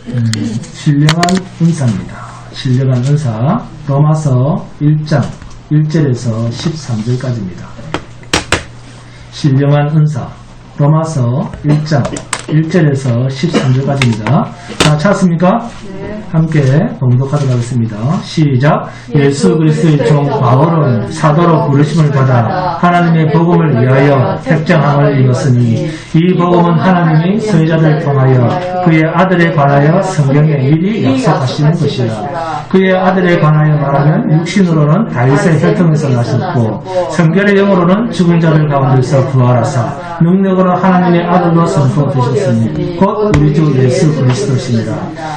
신령한 은사입니다. 신령한 은사 로마서 1장 1절에서 13절까지입니다. 신령한 은사 로마서 1장 1절에서 13절까지입니다. 자, 찾았습니까? 네. 함께 봉독하도록 하겠습니다. 시작. 예수 그리스도의 종 바울은 사도로 부르심을 받아 하나님의 복음을 위하여 택정함을 이뤘으니 이 복음은 하나님이 선지자들을 통하여 그의 아들에 관하여 성경에 미리 약속하시는 것이라. 그의 아들에 관하여 말하면 육신으로는 다윗의 혈통에서 나셨고 성결의 영으로는 죽은 자들 가운데서 부활하사 능력으로 하나님의 아들로 선포되셨으니 곧 우리 주 예수 그리스도시니라.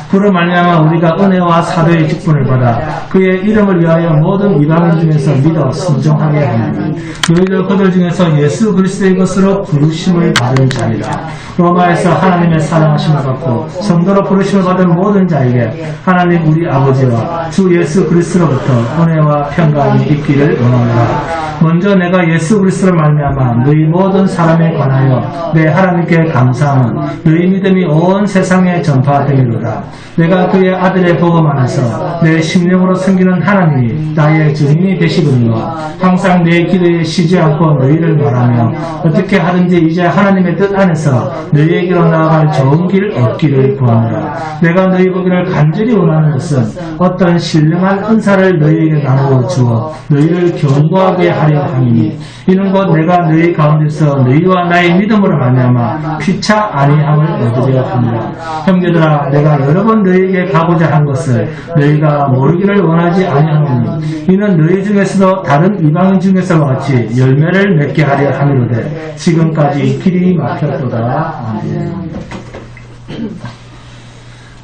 그로 말미암아 우리가 은혜와 사도의 직분을 받아 그의 이름을 위하여 모든 이방인 중에서 믿어 순종하게 하나니 너희들 그들 중에서 예수 그리스도의 것으로 부르심을 받은 자니라. 로마에서 하나님의 사랑하심을 받고 성도로 부르심을 받은 모든 자에게 하나님 우리 아버지와 주 예수 그리스도로부터 은혜와 평강이 있기를 원하노라. 먼저 내가 예수 그리스도를 말미암아 너희 모든 사람에 관하여 내 하나님께 감사함은 너희 믿음이 온 세상에 전파되리로다. 내가 그의 아들의 복음 안에서 내 심령으로 섬기는 하나님이 나의 증인이 되시거니와 항상 내 기도에 쉬지 않고 너희를 말하며 어떻게 하든지 이제 하나님의 뜻 안에서 너희에게로 나아갈 좋은 길 얻기를 구하노라. 내가 너희 보기를 간절히 원하는 것은 어떤 신령한 은사를 너희에게 나누어 주어 너희를 견고하게 하려 함이니 이는 곧 내가 너희 가운데서 너희와 나의 믿음으로 말미암아 피차 아니함을 얻으려 함이라. 형제들아, 내가 여러 번 너희에게 가고자 한 것을 너희가 모르기를 원하지 아니하노니 이는 너희 중에서도 다른 이방인 중에서와 같이 열매를 맺게 하려 함이로되 지금까지 길이 막혔도다. 아멘.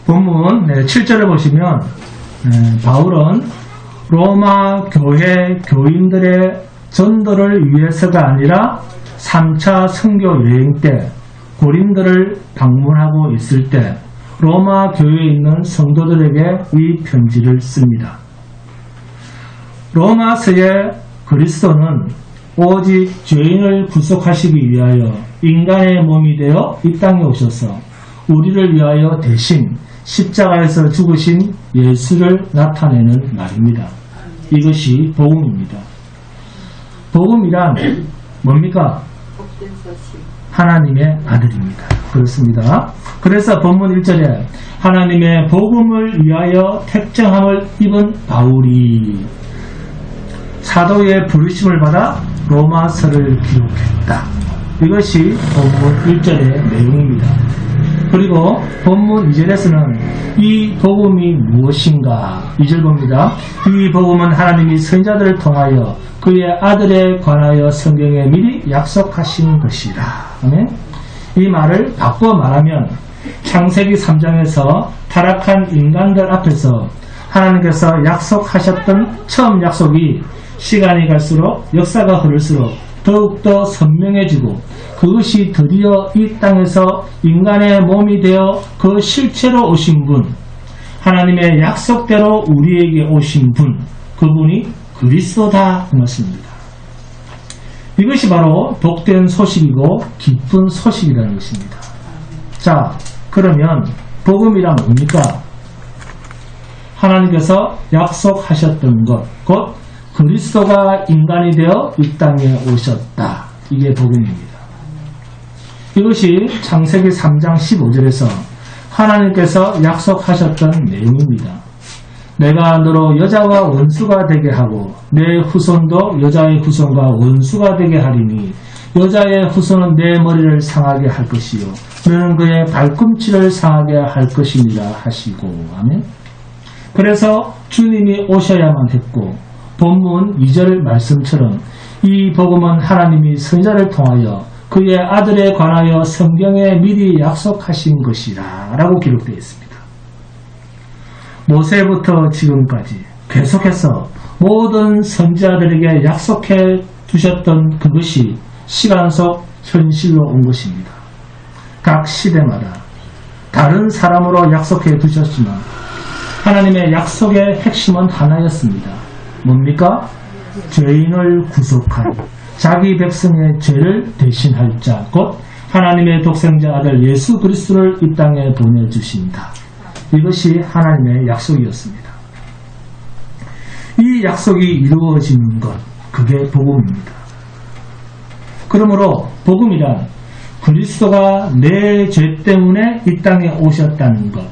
본문 7절을 보시면 바울은 로마 교회 교인들의 전도를 위해서가 아니라 3차 선교 여행 때 고린도를 방문하고 있을 때 로마 교회에 있는 성도들에게 이 편지를 씁니다. 로마서의 그리스도는 오직 죄인을 구속하시기 위하여 인간의 몸이 되어 이 땅에 오셔서 우리를 위하여 대신 십자가에서 죽으신 예수를 나타내는 말입니다. 이것이 복음입니다. 복음이란 뭡니까? 하나님의 아들입니다. 그렇습니다. 그래서 본문 1절에 하나님의 복음을 위하여 택정함을 입은 바울이 사도의 부르심을 받아 로마서를 기록했다. 이것이 본문 1절의 내용입니다. 그리고 본문 2절에서는 이 복음이 무엇인가? 2절 봅니다. 이 복음은 하나님이 선지자들을 통하여 그의 아들에 관하여 성경에 미리 약속하신 것이라. 이 말을 바꿔 말하면 창세기 3장에서 타락한 인간들 앞에서 하나님께서 약속하셨던 처음 약속이 시간이 갈수록 역사가 흐를수록 더욱더 선명해지고 그것이 드디어 이 땅에서 인간의 몸이 되어 그 실체로 오신 분, 하나님의 약속대로 우리에게 오신 분, 그분이 그리스도다 그 말씀입니다. 이것이 바로 복된 소식이고 기쁜 소식이라는 것입니다. 자, 그러면 복음이란 뭡니까? 하나님께서 약속하셨던 것, 곧 그리스도가 인간이 되어 이 땅에 오셨다. 이게 복음입니다. 이것이 창세기 3장 15절에서 하나님께서 약속하셨던 내용입니다. 내가 너로 여자와 원수가 되게 하고 내 후손도 여자의 후손과 원수가 되게 하리니 여자의 후손은 내 머리를 상하게 할 것이요 너는 그의 발꿈치를 상하게 할 것이니라 하시고. 아멘. 그래서 주님이 오셔야만 했고 본문 2절 말씀처럼 이 복음은 하나님이 선지자를 통하여 그의 아들에 관하여 성경에 미리 약속하신 것이라 라고 기록되어 있습니다. 모세부터 지금까지 계속해서 모든 선지자들에게 약속해 두셨던 그것이 시간 속 현실로 온 것입니다. 각 시대마다 다른 사람으로 약속해 두셨지만 하나님의 약속의 핵심은 하나였습니다. 뭡니까? 죄인을 구속한 자기 백성의 죄를 대신할 자, 곧 하나님의 독생자 아들 예수 그리스도를 이 땅에 보내주신다. 이것이 하나님의 약속이었습니다. 이 약속이 이루어지는 것, 그게 복음입니다. 그러므로 복음이란 그리스도가 내 죄 때문에 이 땅에 오셨다는 것,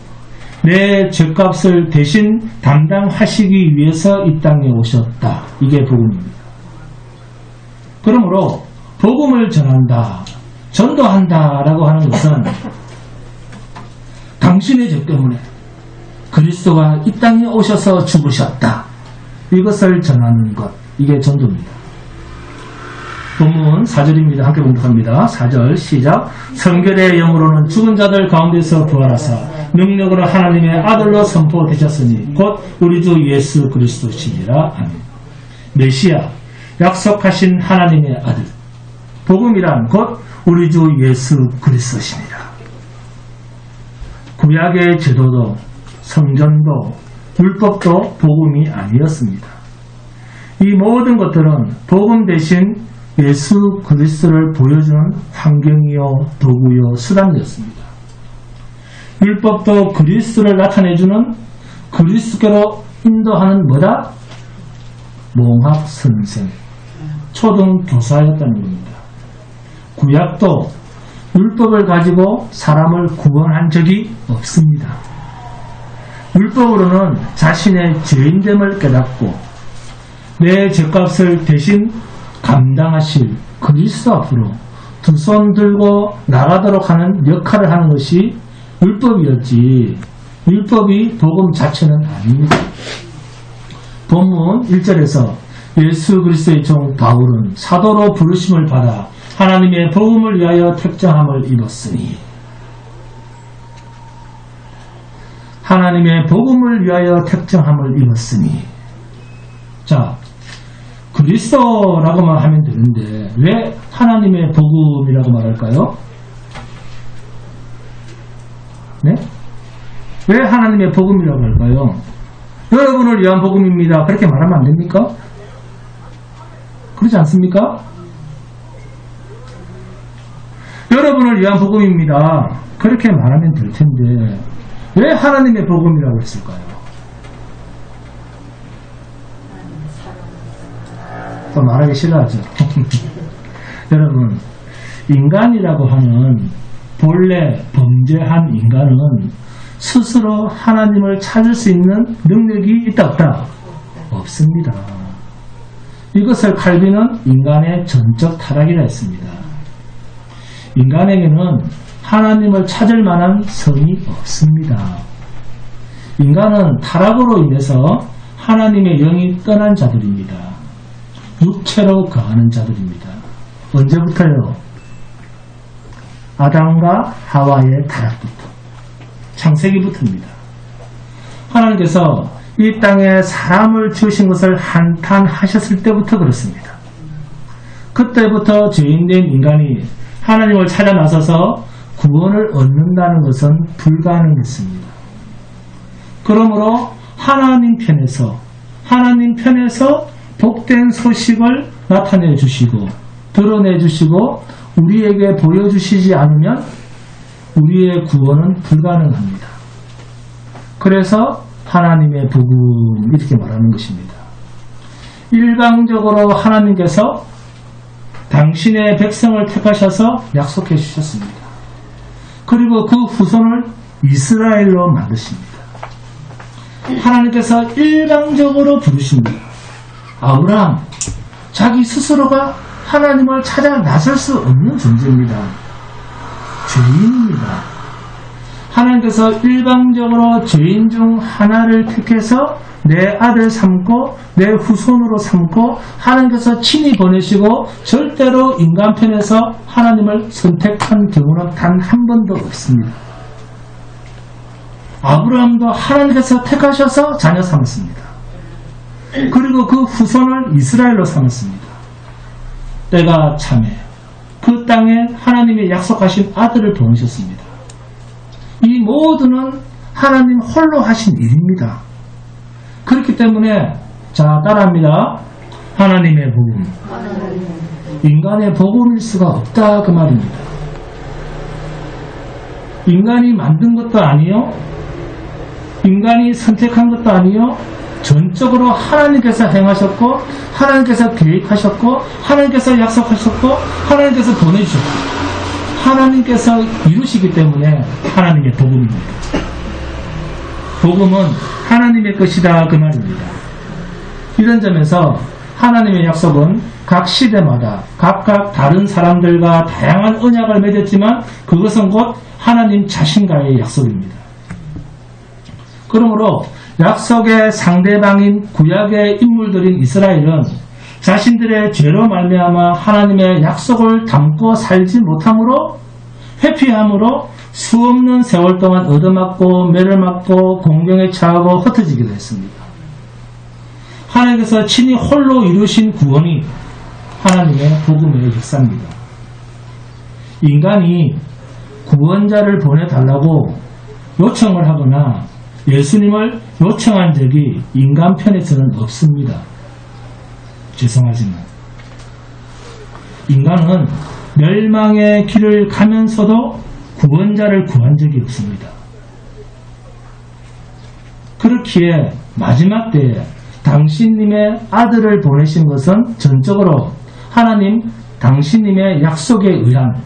내 죄값을 대신 담당하시기 위해서 이 땅에 오셨다. 이게 복음입니다. 그러므로 복음을 전한다, 전도한다라고 하는 것은 당신의 죄 때문에 그리스도가 이 땅에 오셔서 죽으셨다. 이것을 전하는 것, 이게 전도입니다. 본문 4절입니다. 함께 봉독합니다. 4절 시작. 성결의 영으로는 죽은 자들 가운데서 부활하사 능력으로 하나님의 아들로 선포되셨으니 곧 우리 주 예수 그리스도시니라. 아멘. 메시아, 약속하신 하나님의 아들. 복음이란 곧 우리 주 예수 그리스도시니라. 구약의 제도도 성전도 율법도 복음이 아니었습니다. 이 모든 것들은 복음 대신 예수 그리스도를 보여주는 환경이요 도구요 수단이었습니다. 율법도 그리스도를 나타내주는 그리스도로 인도하는 뭐다? 몽학 선생, 초등교사였다는 겁니다. 구약도 율법을 가지고 사람을 구원한 적이 없습니다. 율법으로는 자신의 죄인됨을 깨닫고 내 죄값을 대신 감당하실 그리스도 앞으로 두 손 들고 나가도록 하는 역할을 하는 것이 율법이었지, 율법이 복음 자체는 아닙니다. 본문 1절에서 예수 그리스도의 종 바울은 사도로 부르심을 받아 하나님의 복음을 위하여 택정함을 입었으니, 하나님의 복음을 위하여 택정함을 입었으니, 자, 그리스도라고만 하면 되는데 왜 하나님의 복음이라고 말할까요? 네? 왜 하나님의 복음이라고 할까요? 여러분을 위한 복음입니다. 그렇게 말하면 안 됩니까? 그렇지 않습니까? 여러분을 위한 복음입니다. 그렇게 말하면 될 텐데 왜 하나님의 복음이라고 했을까요? 또 말하기 싫어하죠. 여러분, 인간이라고 하는 본래 범죄한 인간은 스스로 하나님을 찾을 수 있는 능력이 있다 없다? 없습니다. 이것을 칼빈은 인간의 전적 타락이라 했습니다. 인간에게는 하나님을 찾을 만한 성이 없습니다. 인간은 타락으로 인해서 하나님의 영이 떠난 자들입니다. 육체로 거하는 자들입니다. 언제부터요? 아담과 하와의 타락부터, 창세기부터입니다. 하나님께서 이 땅에 사람을 지으신 것을 한탄하셨을 때부터 그렇습니다. 그때부터 죄인된 인간이 하나님을 찾아 나서서 구원을 얻는다는 것은 불가능했습니다. 그러므로 하나님 편에서 복된 소식을 나타내 주시고 드러내 주시고 우리에게 보여주시지 않으면 우리의 구원은 불가능합니다. 그래서 하나님의 복음, 이렇게 말하는 것입니다. 일방적으로 하나님께서 당신의 백성을 택하셔서 약속해 주셨습니다. 그리고 그 후손을 이스라엘로 만드십니다. 하나님께서 일방적으로 부르십니다. 아브라함, 자기 스스로가 하나님을 찾아 나설 수 없는 존재입니다. 죄인입니다. 하나님께서 일방적으로 죄인 중 하나를 택해서 내 아들 삼고 내 후손으로 삼고 하나님께서 친히 보내시고 절대로 인간 편에서 하나님을 선택한 경우는 단 한 번도 없습니다. 아브라함도 하나님께서 택하셔서 자녀 삼았습니다. 그리고 그 후손을 이스라엘로 삼았습니다. 때가 참에 그 땅에 하나님이 약속하신 아들을 보내셨습니다. 이 모두는 하나님 홀로 하신 일입니다. 그렇기 때문에 자, 따라합니다. 하나님의 복음, 인간의 복음일 수가 없다, 그 말입니다. 인간이 만든 것도 아니요, 인간이 선택한 것도 아니요. 전적으로 하나님께서 행하셨고 하나님께서 계획하셨고 하나님께서 약속하셨고 하나님께서 보내주셨고 하나님께서 이루시기 때문에 하나님의 복음입니다. 복음은 하나님의 것이다 그 말입니다. 이런 점에서 하나님의 약속은 각 시대마다 각각 다른 사람들과 다양한 언약을 맺었지만 그것은 곧 하나님 자신과의 약속입니다. 그러므로 약속의 상대방인 구약의 인물들인 이스라엘은 자신들의 죄로 말미암아 하나님의 약속을 담고 살지 못함으로 회피함으로 수없는 세월 동안 얻어맞고 매를 맞고 공경에 처하고 흩어지기도 했습니다. 하나님께서 친히 홀로 이루신 구원이 하나님의 복음의 역사입니다. 인간이 구원자를 보내달라고 요청을 하거나 예수님을 요청한 적이 인간 편에서는 없습니다. 죄송하지만 인간은 멸망의 길을 가면서도 구원자를 구한 적이 없습니다. 그렇기에 마지막 때에 당신님의 아들을 보내신 것은 전적으로 하나님 당신님의 약속에 의한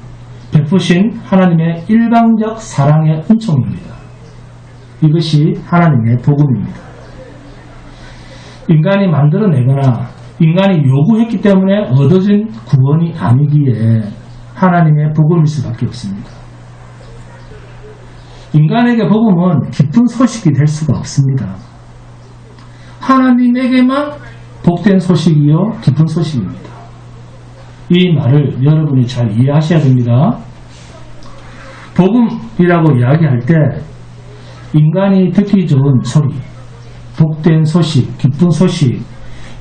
베푸신 하나님의 일방적 사랑의 은총입니다. 이것이 하나님의 복음입니다. 인간이 만들어내거나 인간이 요구했기 때문에 얻어진 구원이 아니기에 하나님의 복음일 수밖에 없습니다. 인간에게 복음은 기쁜 소식이 될 수가 없습니다. 하나님에게만 복된 소식이요 기쁜 소식입니다. 이 말을 여러분이 잘 이해하셔야 됩니다. 복음이라고 이야기할 때 인간이 듣기 좋은 소리, 복된 소식, 기쁜 소식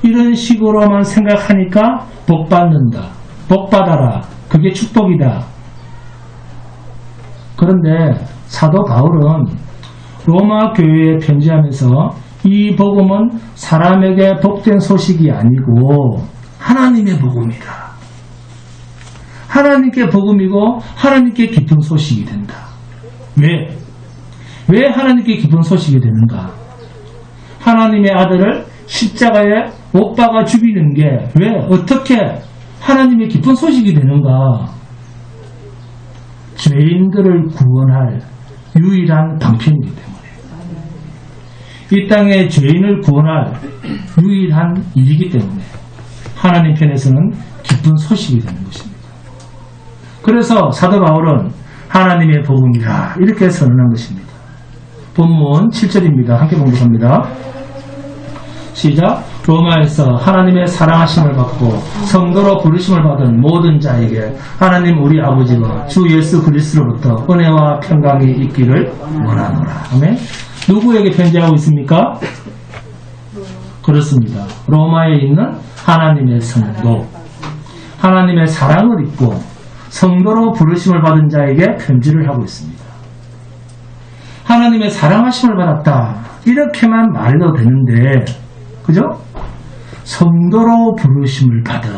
이런 식으로만 생각하니까 복받는다, 복받아라, 그게 축복이다. 그런데 사도 바울은 로마 교회에 편지하면서 이 복음은 사람에게 복된 소식이 아니고 하나님의 복음이다. 하나님께 복음이고 하나님께 기쁜 소식이 된다. 왜 하나님께 기쁜 소식이 되는가? 하나님의 아들을 십자가에 못 박아 죽이는 게 왜 어떻게 하나님의 기쁜 소식이 되는가? 죄인들을 구원할 유일한 방편이기 때문에 이 땅의 죄인을 구원할 유일한 일이기 때문에 하나님 편에서는 기쁜 소식이 되는 것입니다. 그래서 사도 바울은 하나님의 복음이라 이렇게 선언한 것입니다. 본문 7절입니다. 함께 봉독합니다. 시작. 로마에서 하나님의 사랑하심을 받고 성도로 부르심을 받은 모든 자에게 하나님 우리 아버지와 주 예수 그리스도로부터 은혜와 평강이 있기를 원하노라. 아멘. 누구에게 편지하고 있습니까? 그렇습니다. 로마에 있는 하나님의 성도, 하나님의 사랑을 입고 성도로 부르심을 받은 자에게 편지를 하고 있습니다. 하나님의 사랑하심을 받았다. 이렇게만 말해도 되는데, 그죠? 성도로 부르심을 받은,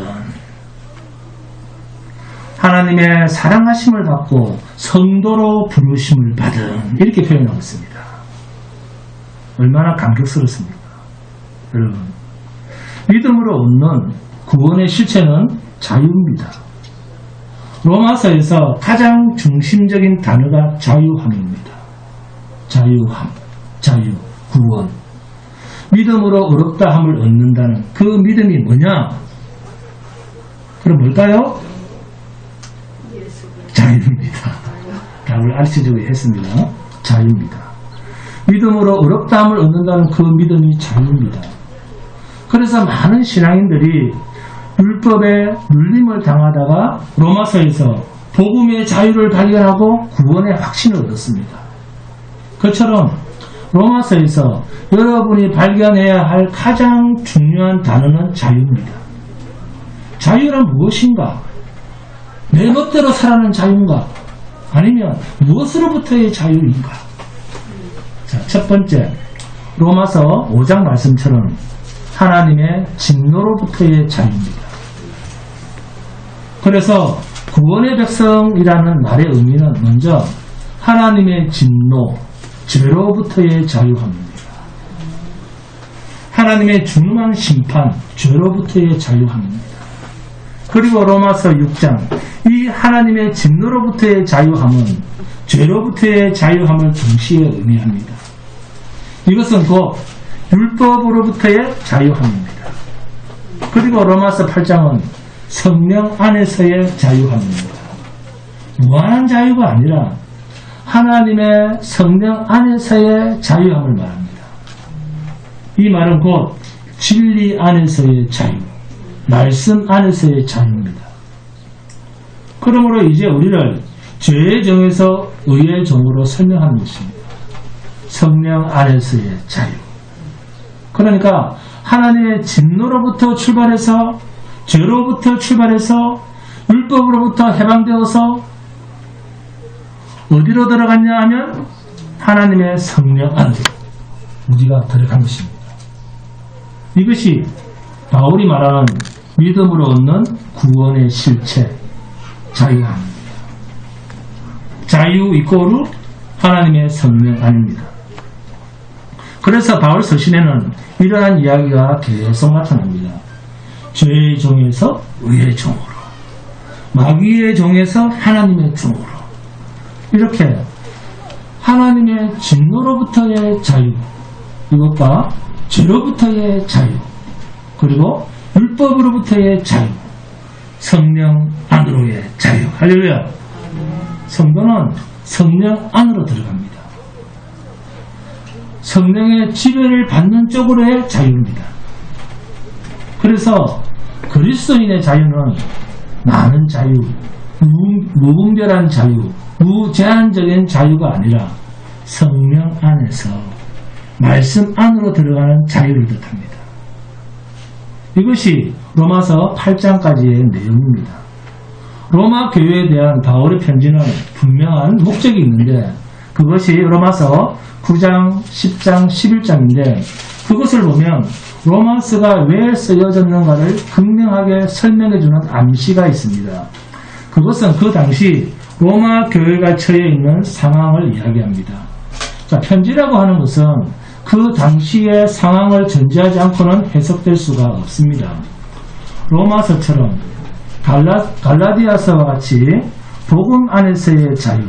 하나님의 사랑하심을 받고 성도로 부르심을 받은, 이렇게 표현하고 있습니다. 얼마나 감격스럽습니까? 여러분, 믿음으로 얻는 구원의 실체는 자유입니다. 로마서에서 가장 중심적인 단어가 자유함입니다. 자유함, 자유, 구원. 믿음으로 어렵다함을 얻는다는 그 믿음이 뭐냐? 그럼 뭘까요? 자유입니다. 답을 알려주고 했습니다. 자유입니다. 믿음으로 어렵다함을 얻는다는 그 믿음이 자유입니다. 그래서 많은 신앙인들이 율법에 눌림을 당하다가 로마서에서 복음의 자유를 발견하고 구원의 확신을 얻었습니다. 그처럼 로마서에서 여러분이 발견해야 할 가장 중요한 단어는 자유입니다. 자유란 무엇인가? 내 멋대로 살아가는 자유인가? 아니면 무엇으로부터의 자유인가? 자, 첫 번째, 로마서 5장 말씀처럼 하나님의 진노로부터의 자유입니다. 그래서 구원의 백성이라는 말의 의미는 먼저 하나님의 진노, 죄로부터의 자유함입니다. 하나님의 중요한 심판, 죄로부터의 자유함입니다. 그리고 로마서 6장, 이 하나님의 진노로부터의 자유함은 죄로부터의 자유함을 동시에 의미합니다. 이것은 곧 율법으로부터의 자유함입니다. 그리고 로마서 8장은 성령 안에서의 자유함입니다. 무한한 자유가 아니라 하나님의 성령 안에서의 자유함을 말합니다. 이 말은 곧 진리 안에서의 자유, 말씀 안에서의 자유입니다. 그러므로 이제 우리를 죄의 정에서 의의 정으로 설명하는 것입니다. 성령 안에서의 자유. 그러니까 하나님의 진노로부터 출발해서 죄로부터 출발해서 율법으로부터 해방되어서 어디로 들어갔냐 하면 하나님의 성령 안으로 우리가 들어간 것입니다. 이것이 바울이 말하는 믿음으로 얻는 구원의 실체, 자유함입니다. 자유 이꼬르 하나님의 성령 안입니다. 그래서 바울 서신에는 이러한 이야기가 계속 나타납니다. 죄의 종에서 의의 종으로, 마귀의 종에서 하나님의 종으로, 이렇게 하나님의 진노로부터의 자유, 이것과 죄로부터의 자유, 그리고 율법으로부터의 자유, 성령 안으로의 자유. 할렐루야. 성도는 성령 안으로 들어갑니다. 성령의 지배를 받는 쪽으로의 자유입니다. 그래서 그리스도인의 자유는 많은 자유, 무분별한 자유, 무제한적인 자유가 아니라 성령 안에서 말씀 안으로 들어가는 자유를 뜻합니다. 이것이 로마서 8장까지의 내용입니다. 로마 교회에 대한 바울의 편지는 분명한 목적이 있는데 그것이 로마서 9장, 10장, 11장인데 그것을 보면 로마서가 왜 쓰여졌는가를 극명하게 설명해주는 암시가 있습니다. 그것은 그 당시 로마 교회가 처해 있는 상황을 이야기합니다. 자, 편지라고 하는 것은 그 당시의 상황을 전제하지 않고는 해석될 수가 없습니다. 로마서처럼 갈라디아서와 같이 복음 안에서의 자유,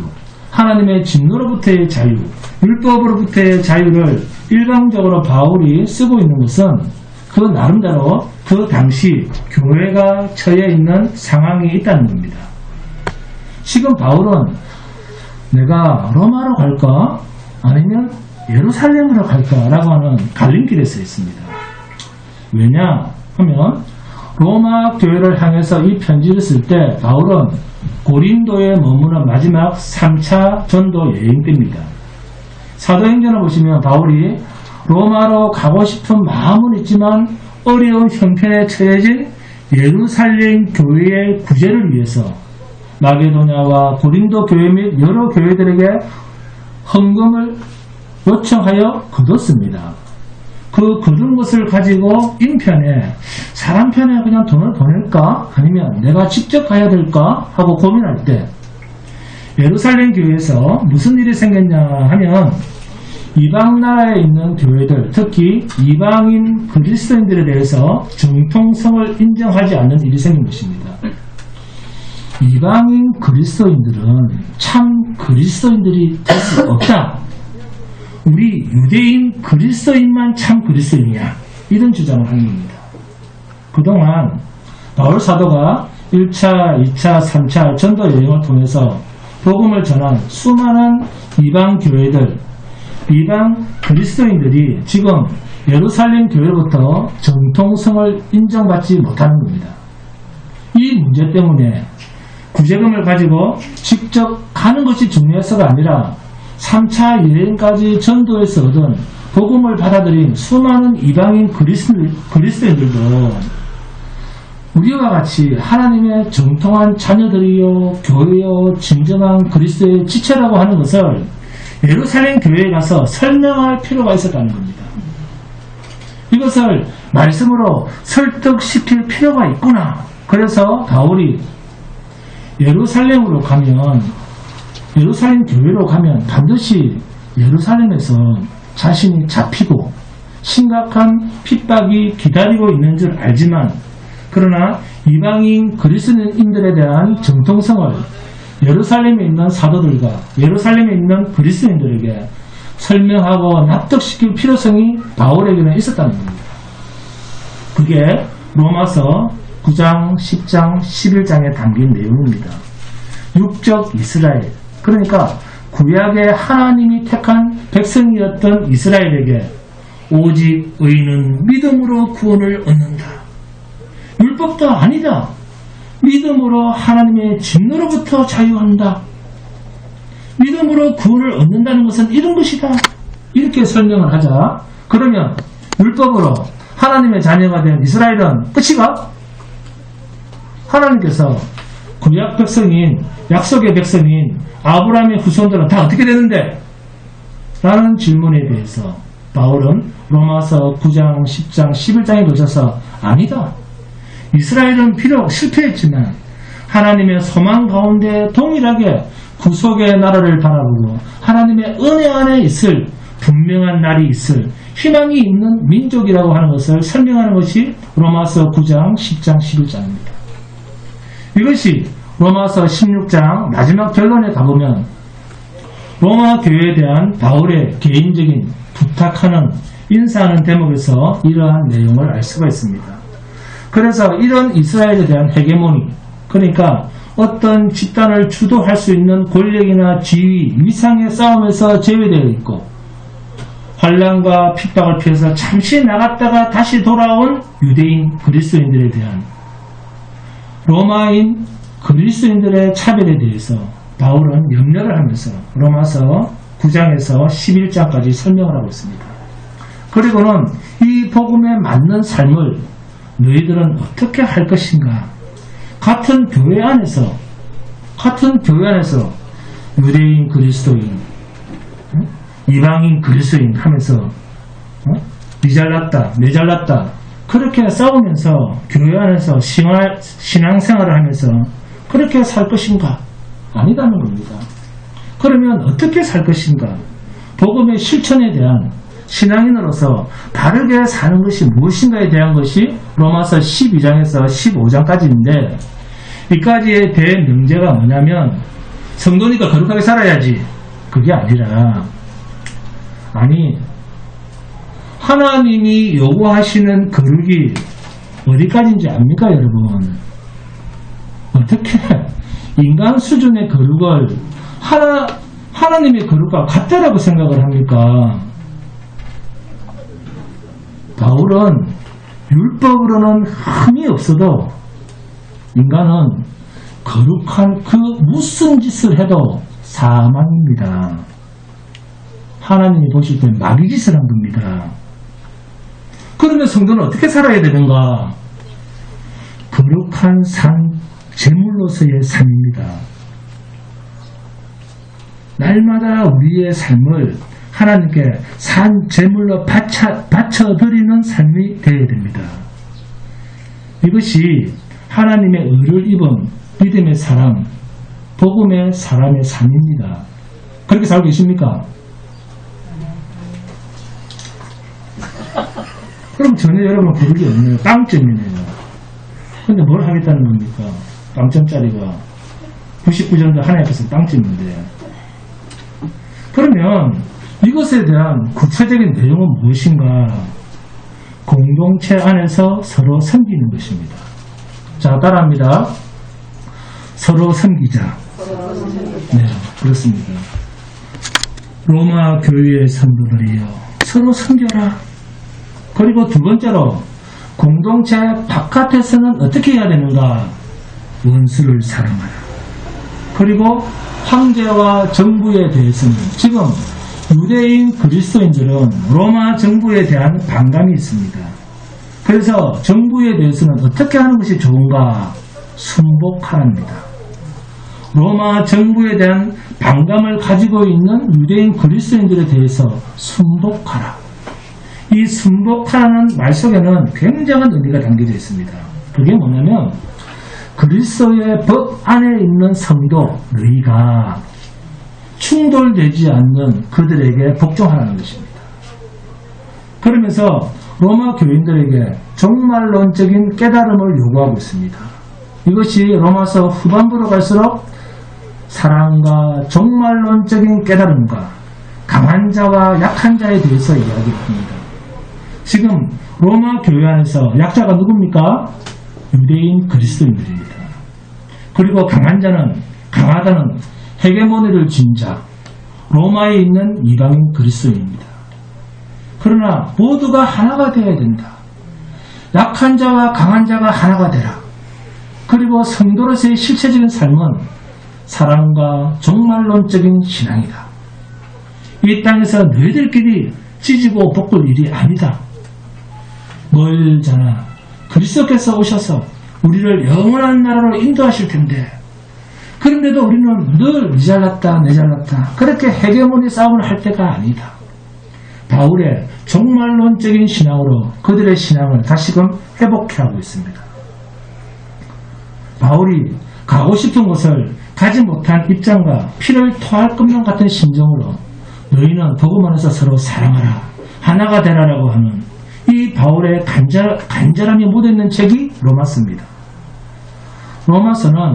하나님의 진노로부터의 자유, 율법으로부터의 자유를 일방적으로 바울이 쓰고 있는 것은 그 나름대로 그 당시 교회가 처해 있는 상황이 있다는 겁니다. 지금 바울은 내가 로마로 갈까 아니면 예루살렘으로 갈까라고 하는 갈림길에 서 있습니다. 왜냐 하면 로마 교회를 향해서 이 편지를 쓸 때 바울은 고린도에 머무는 마지막 3차 전도 여행 때입니다. 사도행전을 보시면 바울이 로마로 가고 싶은 마음은 있지만 어려운 형편에 처해진 예루살렘 교회의 구제를 위해서 마게도냐와 고린도 교회 및 여러 교회들에게 헌금을 요청하여 거뒀습니다. 그 거둔 것을 가지고 인편에 사람 편에 그냥 돈을 보낼까 아니면 내가 직접 가야 될까 하고 고민할 때 예루살렘 교회에서 무슨 일이 생겼냐 하면 이방 나라에 있는 교회들, 특히 이방인 그리스도인들에 대해서 정통성을 인정하지 않는 일이 생긴 것입니다. 이방인 그리스도인들은 참 그리스도인들이 될 수 없다. 우리 유대인 그리스도인만 참 그리스도인이야. 이런 주장을 하는 겁니다. 그동안 바울 사도가 1차, 2차, 3차 전도 여행을 통해서 복음을 전한 수많은 이방 교회들, 이방 그리스도인들이 지금 예루살렘 교회로부터 정통성을 인정받지 못하는 겁니다. 이 문제 때문에 구제금을 가지고 직접 가는 것이 중요해서가 아니라 3차 여행까지 전도에서 얻은 복음을 받아들인 수많은 이방인 그리스도인들도 우리와 같이 하나님의 정통한 자녀들이요 교회요 진정한 그리스도의 지체라고 하는 것을 예루살렘 교회에 가서 설명할 필요가 있었다는 겁니다. 이것을 말씀으로 설득시킬 필요가 있구나. 그래서 바울이 예루살렘 교회로 가면 반드시 예루살렘에서 자신이 잡히고 심각한 핍박이 기다리고 있는 줄 알지만 그러나 이방인 그리스도인들에 대한 정통성을 예루살렘에 있는 사도들과 예루살렘에 있는 그리스도인들에게 설명하고 납득시킬 필요성이 바울에게는 있었다는 겁니다. 그게 로마서 9장, 10장, 11장에 담긴 내용입니다. 육적 이스라엘, 그러니까 구약의 하나님이 택한 백성이었던 이스라엘에게 오직 의인은 믿음으로 구원을 얻는다. 율법도 아니다. 믿음으로 하나님의 진노로부터 자유한다. 믿음으로 구원을 얻는다는 것은 이런 것이다. 이렇게 설명을 하자. 그러면 율법으로 하나님의 자녀가 된 이스라엘은 끝이가? 하나님께서 구약 백성인, 약속의 백성인 아브라함의 후손들은 다 어떻게 되는데? 라는 질문에 대해서 바울은 로마서 9장, 10장, 11장에 거쳐서 아니다. 이스라엘은 비록 실패했지만 하나님의 소망 가운데 동일하게 구속의 나라를 바라보고 하나님의 은혜 안에 있을 분명한 날이 있을 희망이 있는 민족이라고 하는 것을 설명하는 것이 로마서 9장, 10장, 11장입니다. 이것이 로마서 16장 마지막 결론에 가보면 로마 교회에 대한 바울의 개인적인 부탁하는 인사하는 대목에서 이러한 내용을 알 수가 있습니다. 그래서 이런 이스라엘에 대한 헤게모니, 그러니까 어떤 집단을 주도할 수 있는 권력이나 지위, 위상의 싸움에서 제외되어 있고 환난과 핍박을 피해서 잠시 나갔다가 다시 돌아온 유대인 그리스도인들에 대한 로마인 그리스도인들의 차별에 대해서 바울은 염려를 하면서 로마서 9장에서 11장까지 설명을 하고 있습니다. 그리고는 이 복음에 맞는 삶을 너희들은 어떻게 할 것인가? 같은 교회 안에서 유대인 그리스도인, 이방인 그리스도인 하면서 니 잘났다, 내 잘났다 그렇게 싸우면서 교회 안에서 신앙생활을 하면서 그렇게 살 것인가? 아니다는 겁니다. 그러면 어떻게 살 것인가? 복음의 실천에 대한 신앙인으로서 바르게 사는 것이 무엇인가에 대한 것이 로마서 12장에서 15장까지인데 이까지의 대명제가 뭐냐면 성도니까 거룩하게 살아야지. 그게 아니라 하나님이 요구하시는 거룩이 어디까지인지 압니까 여러분? 어떻게 인간 수준의 거룩을 하나님의 거룩과 같다라고 생각을 합니까? 바울은 율법으로는 흠이 없어도 인간은 거룩한 그 무슨 짓을 해도 사망입니다. 하나님이 보실 때 마귀짓을 한 겁니다. 그러면 성도는 어떻게 살아야 되는가? 거룩한 삶, 제물로서의 삶입니다. 날마다 우리의 삶을 하나님께 산 제물로 바쳐드리는 삶이 되어야 됩니다. 이것이 하나님의 의를 입은 믿음의 사람, 복음의 사람의 삶입니다. 그렇게 살고 계십니까? 그럼 전혀 여러분 그릇이 없네요. 빵점이네요. 근데 뭘 하겠다는 겁니까? 빵점짜리가 99점도 하나님 앞에서 빵점인데. 그러면 이것에 대한 구체적인 내용은 무엇인가? 공동체 안에서 서로 섬기는 것입니다. 자, 따라합니다. 서로 섬기자. 네, 그렇습니다. 로마 교회의 성도들이여 서로 섬겨라. 그리고 두 번째로 공동체 바깥에서는 어떻게 해야 되는가? 원수를 사랑하라. 그리고 황제와 정부에 대해서는 지금 유대인 그리스도인들은 로마 정부에 대한 반감이 있습니다. 그래서 정부에 대해서는 어떻게 하는 것이 좋은가? 순복하랍니다. 로마 정부에 대한 반감을 가지고 있는 유대인 그리스도인들에 대해서 순복하라. 이 순복하라는 말 속에는 굉장한 의미가 담겨져 있습니다. 그게 뭐냐면 그리스도의 법 안에 있는 성도 너희가 충돌되지 않는 그들에게 복종하라는 것입니다. 그러면서 로마 교인들에게 종말론적인 깨달음을 요구하고 있습니다. 이것이 로마서 후반부로 갈수록 사랑과 종말론적인 깨달음과 강한 자와 약한 자에 대해서 이야기합니다. 지금 로마 교회 안에서 약자가 누굽니까? 유대인 그리스도인들입니다. 그리고 강한 자는, 강하다는 헤게모니를 쥔 자, 로마에 있는 이방인 그리스도인입니다. 그러나 모두가 하나가 되어야 된다. 약한 자와 강한 자가 하나가 되라. 그리고 성도로서의 실체적인 삶은 사랑과 종말론적인 신앙이다. 이 땅에서 너희들끼리 찢고 볶을 일이 아니다. 멀잖아. 그리스도께서 오셔서 우리를 영원한 나라로 인도하실 텐데, 그런데도 우리는 늘 니 잘났다 내 잘났다 그렇게 헤게모니 싸움을 할 때가 아니다. 바울의 종말론적인 신앙으로 그들의 신앙을 다시금 회복해하고 있습니다. 바울이 가고 싶은 곳을 가지 못한 입장과 피를 토할 것만 같은 심정으로 너희는 복음 안에서 서로 사랑하라, 하나가 되라라고 하는 이 바울의 간절함이 묻어있는 책이 로마서입니다. 로마서는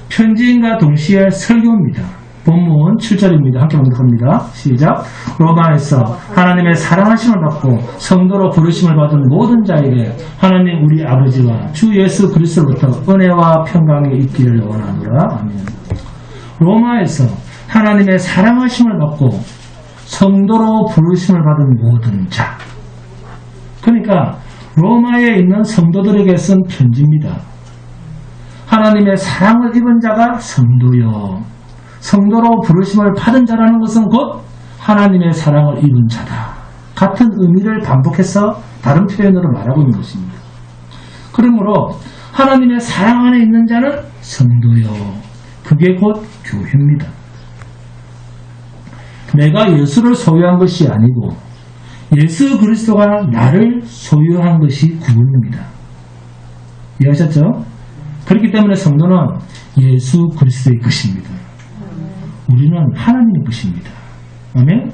편지인과 동시에 설교입니다. 본문 7절입니다. 함께 봉독합니다. 시작. 로마에서 하나님의 사랑하심을 받고 성도로 부르심을 받은 모든 자에게 하나님 우리 아버지와 주 예수 그리스도로부터 은혜와 평강이 있기를 원하노라. 아멘. 로마에서 하나님의 사랑하심을 받고 성도로 부르심을 받은 모든 자. 그러니까 로마에 있는 성도들에게 쓴 편지입니다. 하나님의 사랑을 입은 자가 성도요, 성도로 부르심을 받은 자라는 것은 곧 하나님의 사랑을 입은 자다. 같은 의미를 반복해서 다른 표현으로 말하고 있는 것입니다. 그러므로 하나님의 사랑 안에 있는 자는 성도요, 그게 곧 교회입니다. 내가 예수를 소유한 것이 아니고 예수 그리스도가 나를 소유한 것이 구원입니다. 이해하셨죠? 그렇기 때문에 성도는 예수 그리스도의 것입니다. 우리는 하나님의 것입니다. 아멘?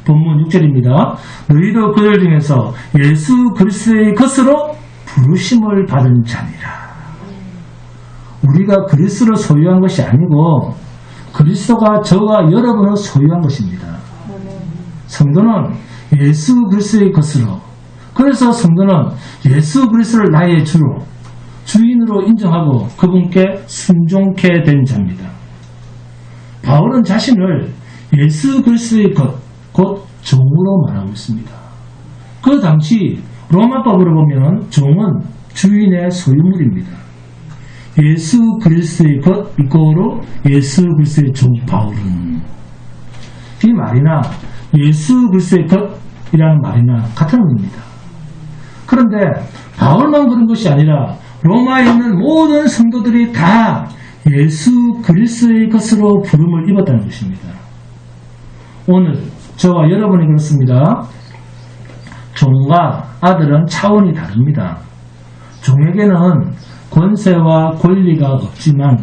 본문 6절입니다. 너희도 그들 중에서 예수 그리스도의 것으로 부르심을 받은 자니라. 우리가 그리스도를 소유한 것이 아니고 그리스도가 저와 여러분을 소유한 것입니다. 성도는 예수 그리스도의 것으로, 그래서 성도는 예수 그리스도를 나의 주로, 주인으로 인정하고 그분께 순종케 된 자입니다. 바울은 자신을 예수 그리스도의 것, 곧 종으로 말하고 있습니다. 그 당시 로마법으로 보면 종은 주인의 소유물입니다. 예수 그리스도의 것 이꼬로 예수 그리스도의 종 바울은, 이 말이나 예수 그리스도의 것이라는 말이나 같은 의미입니다. 그런데 바울만 그런 것이 아니라 로마에 있는 모든 성도들이 다 예수 그리스도의 것으로 부름을 입었다는 것입니다. 오늘 저와 여러분이 그렇습니다. 종과 아들은 차원이 다릅니다. 종에게는 권세와 권리가 없지만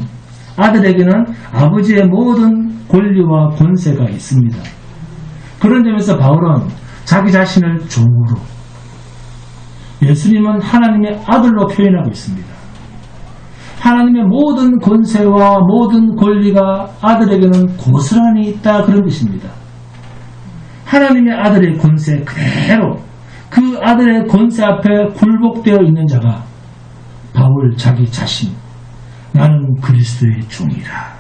아들에게는 아버지의 모든 권리와 권세가 있습니다. 그런 점에서 바울은 자기 자신을 종으로, 예수님은 하나님의 아들로 표현하고 있습니다. 하나님의 모든 권세와 모든 권리가 아들에게는 고스란히 있다, 그런 뜻입니다. 하나님의 아들의 권세 그대로 그 아들의 권세 앞에 굴복되어 있는 자가 바울 자기 자신, 나는 그리스도의 종이라.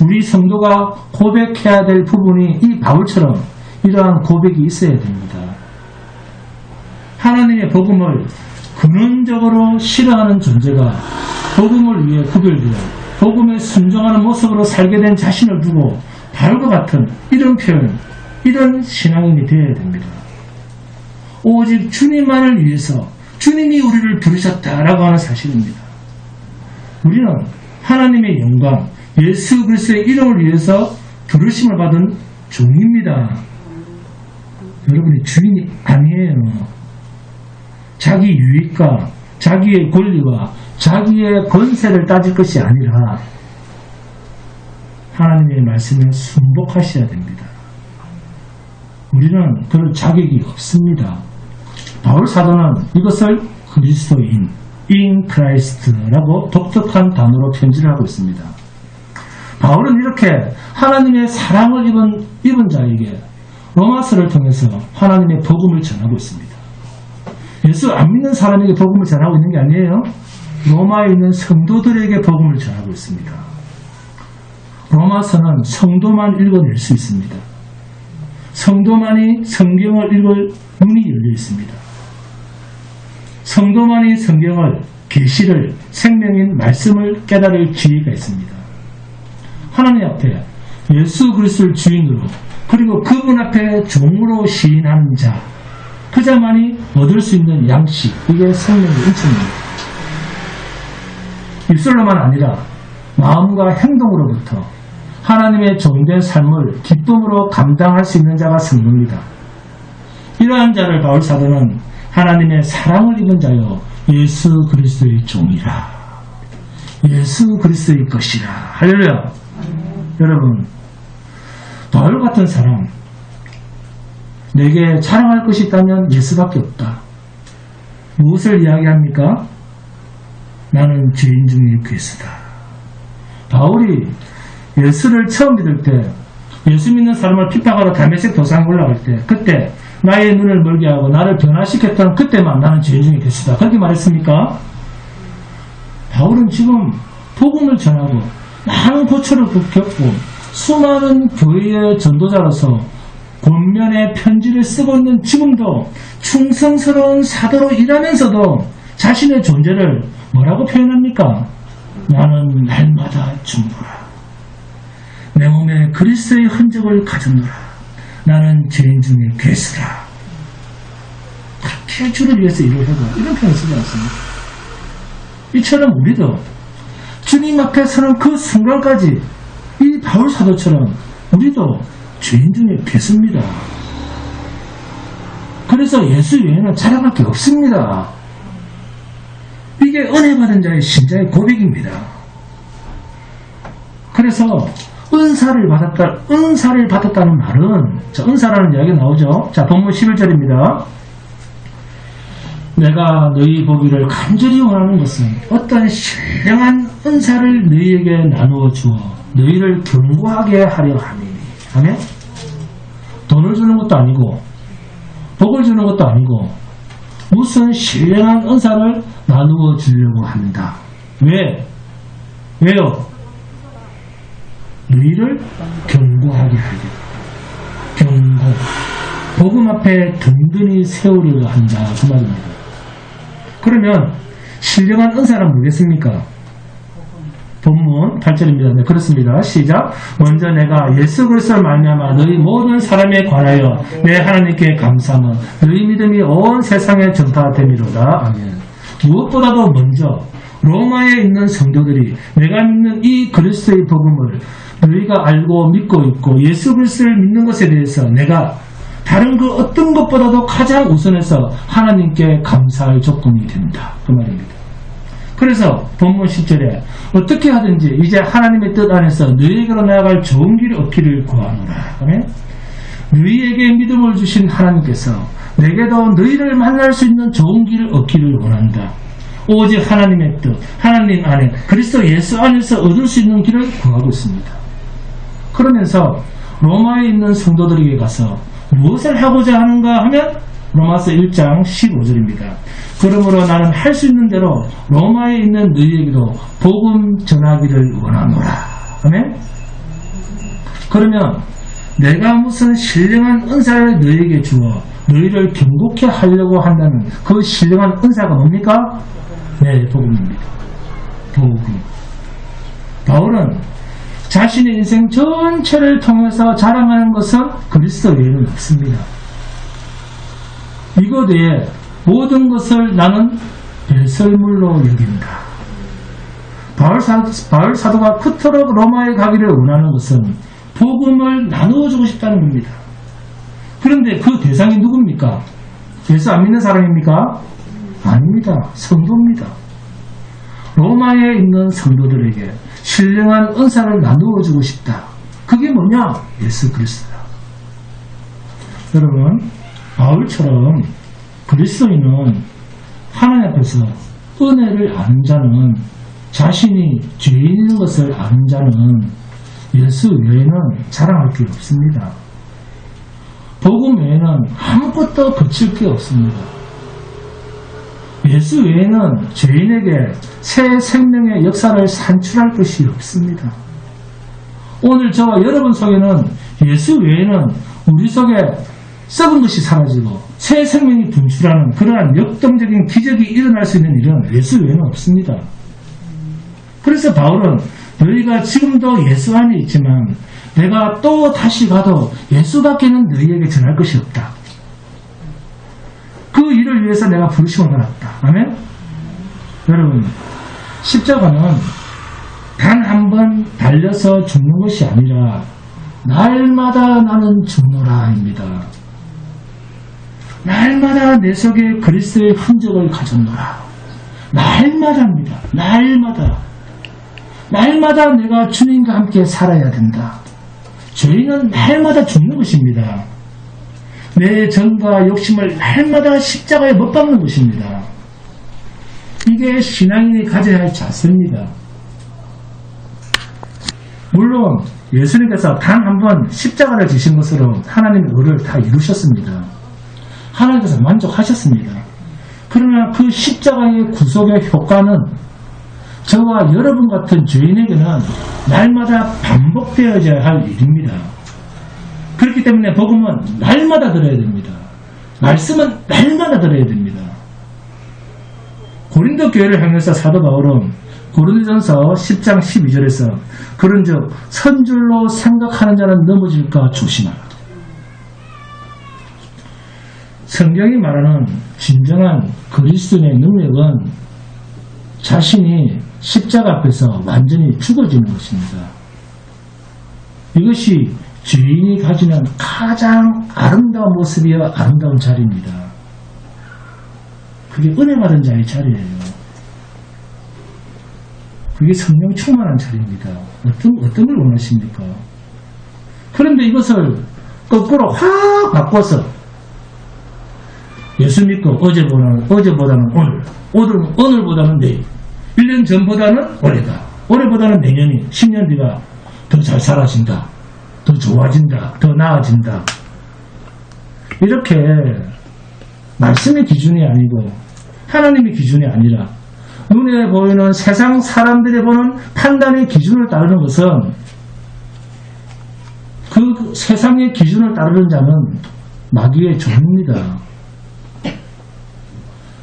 우리 성도가 고백해야 될 부분이 이 바울처럼 이러한 고백이 있어야 됩니다. 하나님의 복음을 근원적으로 싫어하는 존재가 복음을 위해 구별되어 복음에 순종하는 모습으로 살게 된 자신을 두고 바울과 같은 이런 표현, 이런 신앙인이 되어야 됩니다. 오직 주님만을 위해서 주님이 우리를 부르셨다라고 하는 사실입니다. 우리는 하나님의 영광, 예수 그리스도의 이름을 위해서 부르심을 받은 종입니다. 여러분이 주인이 아니에요. 자기 유익과 자기의 권리와 자기의 권세를 따질 것이 아니라 하나님의 말씀에 순복하셔야 됩니다. 우리는 그럴 자격이 없습니다. 바울 사도는 이것을 그리스도인, in Christ라고 독특한 단어로 편지를 하고 있습니다. 바울은 이렇게 하나님의 사랑을 입은 자에게 로마서를 통해서 하나님의 복음을 전하고 있습니다. 예수 안 믿는 사람에게 복음을 전하고 있는 게 아니에요. 로마에 있는 성도들에게 복음을 전하고 있습니다. 로마서는 성도만 읽어낼 수 있습니다. 성도만이 성경을 읽을 눈이 열려 있습니다. 성도만이 성경을, 계시를, 생명인 말씀을 깨달을 지혜가 있습니다. 하나님 앞에 예수 그리스도를 주인으로 그리고 그분 앞에 종으로 시인하는 자, 그 자만이 얻을 수 있는 양식, 이게 생명의 인천입니다. 입술로만 아니라 마음과 행동으로부터 하나님의 종된 삶을 기쁨으로 감당할 수 있는 자가 성도입니다. 이러한 자를 바울 사도는 하나님의 사랑을 입은 자여 예수 그리스도의 종이라, 예수 그리스도의 것이라. 할렐루야. 여러분, 바울 같은 사람, 내게 자랑할 것이 있다면 예수밖에 없다. 무엇을 이야기합니까? 나는 죄인 중에 괴수다. 바울이 예수를 처음 믿을 때, 예수 믿는 사람을 핍박하러 다메섹 도상 올라갈 때, 그때 나의 눈을 멀게 하고 나를 변화시켰던 그때만 나는 죄인 중에 괴수다. 그렇게 말했습니까? 바울은 지금 복음을 전하고 많은 고초를 겪고 수많은 교회의 전도자로서 권면의 편지를 쓰고 있는 지금도 충성스러운 사도로 일하면서도 자신의 존재를 뭐라고 표현합니까? 나는 날마다 죽노라. 내 몸에 그리스도의 흔적을 가졌노라. 나는 죄인 중에 괴수라. 그렇게 주를 위해서 일을 해도 이런 표현을 쓰지 않습니다. 이처럼 우리도 주님 앞에 서는 그 순간까지 이 바울 사도처럼 우리도 죄인 중에 괴수입니다. 그래서 예수 외에는 자랑할 게 없습니다. 이게 은혜 받은 자의 신자의 고백입니다. 그래서 은사를 받았다는 말은, 자, 은사라는 이야기가 나오죠. 자, 본문 11절입니다. 내가 너희 보기를 간절히 원하는 것은 어떤 신령한 은사를 너희에게 나누어 주어 너희를 견고하게 하려 함이니. 아멘? 돈을 주는 것도 아니고 복을 주는 것도 아니고 무슨 신령한 은사를 나누어 주려고 한다. 왜요? 너희를 견고하게 하려. 견고. 복음 앞에 든든히 세우려고 한다. 그 말입니다. 그러면 신령한 은사란 뭐겠습니까? 본문 8절입니다. 네, 그렇습니다. 시작. 먼저 내가 예수 그리스도를 말미암아 너희 모든 사람에 관하여 내 하나님께 감사함은 너희 믿음이 온 세상에 전파됨이로다. 아멘. 무엇보다도 먼저 로마에 있는 성도들이 내가 믿는 이 그리스도의 복음을 너희가 알고 믿고 있고 예수 그리스도를 믿는 것에 대해서 내가 다른 그 어떤 것보다도 가장 우선해서 하나님께 감사할 조건이 된다. 그 말입니다. 그래서 본문 10절에 어떻게 하든지 이제 하나님의 뜻 안에서 너희에게로 나아갈 좋은 길이 없기를 구하노라. 아멘. 너희에게 믿음을 주신 하나님께서 내게도 너희를 만날 수 있는 좋은 길을 얻기를 원한다. 오직 하나님의 뜻, 하나님 안에 그리스도 예수 안에서 얻을 수 있는 길을 구하고 있습니다. 그러면서 로마에 있는 성도들에게 가서 무엇을 하고자 하는가 하면 로마서 1장 15절입니다. 그러므로 나는 할 수 있는 대로 로마에 있는 너희에게도 복음 전하기를 원하노라. 아멘? 그러면 내가 무슨 신령한 은사를 너희에게 주어 너희를 경고케 하려고 한다는 그 신령한 은사가 뭡니까? 네, 복음입니다. 복음. 바울은 자신의 인생 전체를 통해서 자랑하는 것은 그리스도 외에는 없습니다. 이것 외에 모든 것을 나는 배설물로 여긴다. 바울 사도가 그토록 로마에 가기를 원하는 것은 복음을 나누어주고 싶다는 겁니다. 그런데 그 대상이 누굽니까? 예수 안 믿는 사람입니까? 아닙니다. 성도입니다. 로마에 있는 성도들에게 신령한 은사를 나누어주고 싶다. 그게 뭐냐? 예수 그리스도야. 여러분, 바울처럼 그리스도인은 하나님 앞에서 은혜를 아는 자는, 자신이 죄인인 것을 아는 자는 예수 외에는 자랑할 게 없습니다. 복음 외에는 아무것도 거칠 게 없습니다. 예수 외에는 죄인에게 새 생명의 역사를 산출할 것이 없습니다. 오늘 저와 여러분 속에는 예수 외에는 우리 속에 썩은 것이 사라지고 새 생명이 분출하는 그러한 역동적인 기적이 일어날 수 있는 일은 예수 외에는 없습니다. 그래서 바울은 너희가 지금도 예수 안에 있지만 내가 또 다시 가도 예수밖에는 너희에게 전할 것이 없다. 그 일을 위해서 내가 부르심을 받았다. 아멘? 여러분, 십자가는 단 한 번 달려서 죽는 것이 아니라 날마다 나는 죽노라입니다. 날마다 내 속에 그리스도의 흔적을 가졌노라. 날마다입니다. 날마다 내가 주님과 함께 살아야 된다. 죄인은 날마다 죽는 것입니다. 내 정과 욕심을 날마다 십자가에 못 박는 것입니다. 이게 신앙인이 가져야 할 자세입니다. 물론 예수님께서 단 한 번 십자가를 지신 것으로 하나님의 의를 다 이루셨습니다. 하나님께서 만족하셨습니다. 그러나 그 십자가의 구속의 효과는 저와 여러분 같은 죄인에게는 날마다 반복되어져야 할 일입니다. 그렇기 때문에 복음은 날마다 들어야 됩니다. 말씀은 날마다 들어야 됩니다. 고린도 교회를 향해서 사도 바울은 고린도전서 10장 12절에서 그런즉 선줄로 생각하는 자는 넘어질까 조심하라. 성경이 말하는 진정한 그리스도인의 능력은 자신이 십자가 앞에서 완전히 죽어지는 것입니다. 이것이 죄인이 가지는 가장 아름다운 모습이여 아름다운 자리입니다. 그게 은혜 받은 자의 자리예요. 그게 성령 충만한 자리입니다. 어떤 걸 원하십니까? 그런데 이것을 거꾸로 확 바꿔서 예수 믿고 어제보다는 오늘보다는 내일, 1년 전보다는 올해보다는 내년이, 10년 뒤가 더 잘 살아진다, 더 좋아진다, 더 나아진다. 이렇게 말씀의 기준이 아니고 하나님의 기준이 아니라 눈에 보이는 세상 사람들이 보는 판단의 기준을 따르는 것은 그 세상의 기준을 따르는 자는 마귀의 종입니다.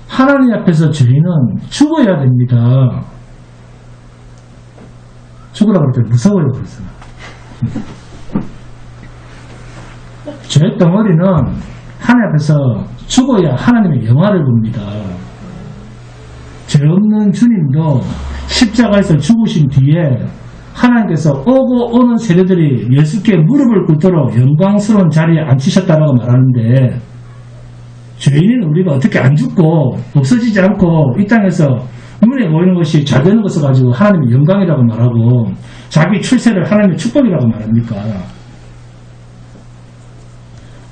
하나님 앞에서 죄인은 죽어야 됩니다. 죽으라고 할 때 무서워요. 그래서 죄 덩어리는 하나님 앞에서 죽어야 하나님의 영화를 봅니다. 죄 없는 주님도 십자가에서 죽으신 뒤에 하나님께서 오고 오는 세대들이 예수께 무릎을 꿇도록 영광스러운 자리에 앉히셨다라고 말하는데, 죄인은 우리가 어떻게 안 죽고 없어지지 않고 이 땅에서 눈에 보이는 것이 잘 되는 것을 가지고 하나님의 영광이라고 말하고 자기 출세를 하나님의 축복이라고 말합니까?